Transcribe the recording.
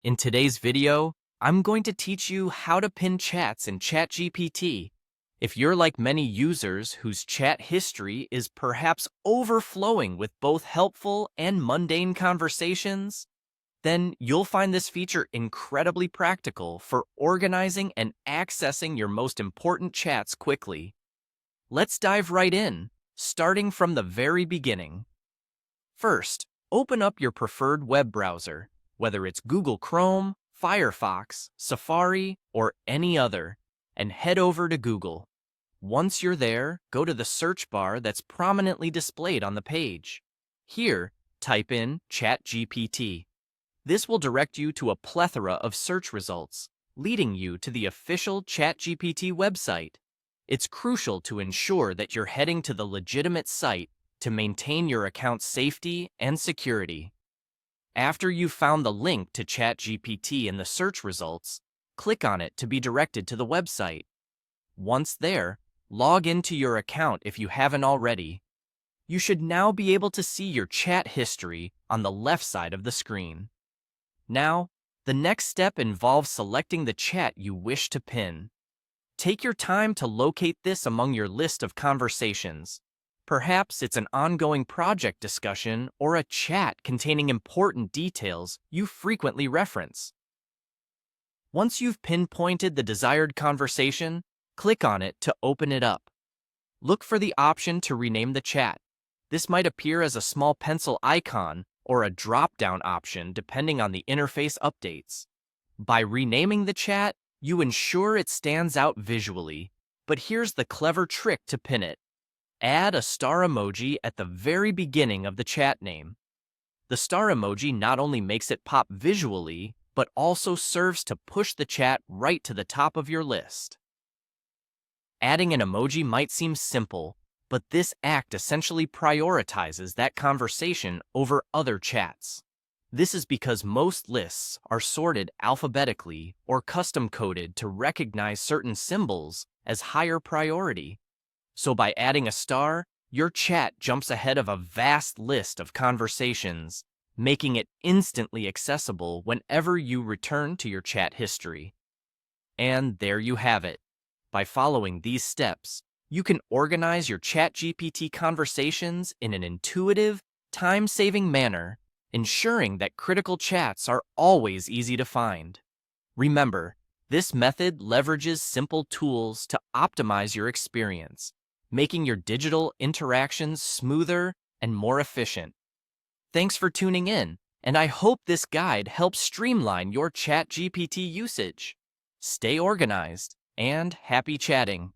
In today's video, I'm going to teach you how to pin chats in ChatGPT. If you're like many users whose chat history is perhaps overflowing with both helpful and mundane conversations, then you'll find this feature incredibly practical for organizing and accessing your most important chats quickly. Let's dive right in, starting from the very beginning. First, open up your preferred web browser, whether it's Google Chrome, Firefox, Safari, or any other, and head over to Google. Once you're there, go to the search bar that's prominently displayed on the page. Here, type in ChatGPT. This will direct you to a plethora of search results, leading you to the official ChatGPT website. It's crucial to ensure that you're heading to the legitimate site to maintain your account's safety and security. After you've found the link to ChatGPT in the search results, click on it to be directed to the website. Once there, log into your account if you haven't already. You should now be able to see your chat history on the left side of the screen. Now, the next step involves selecting the chat you wish to pin. Take your time to locate this among your list of conversations. Perhaps it's an ongoing project discussion or a chat containing important details you frequently reference. Once you've pinpointed the desired conversation, click on it to open it up. Look for the option to rename the chat. This might appear as a small pencil icon or a drop-down option depending on the interface updates. By renaming the chat, you ensure it stands out visually, but here's the clever trick to pin it. Add a star emoji at the very beginning of the chat name. The star emoji not only makes it pop visually, but also serves to push the chat right to the top of your list. Adding an emoji might seem simple, but this act essentially prioritizes that conversation over other chats. This is because most lists are sorted alphabetically or custom-coded to recognize certain symbols as higher priority. So by adding a star, your chat jumps ahead of a vast list of conversations, making it instantly accessible whenever you return to your chat history. And there you have it. By following these steps, you can organize your ChatGPT conversations in an intuitive, time-saving manner, ensuring that critical chats are always easy to find. Remember, this method leverages simple tools to optimize your experience, making your digital interactions smoother and more efficient. Thanks for tuning in, and I hope this guide helps streamline your ChatGPT usage. Stay organized and happy chatting.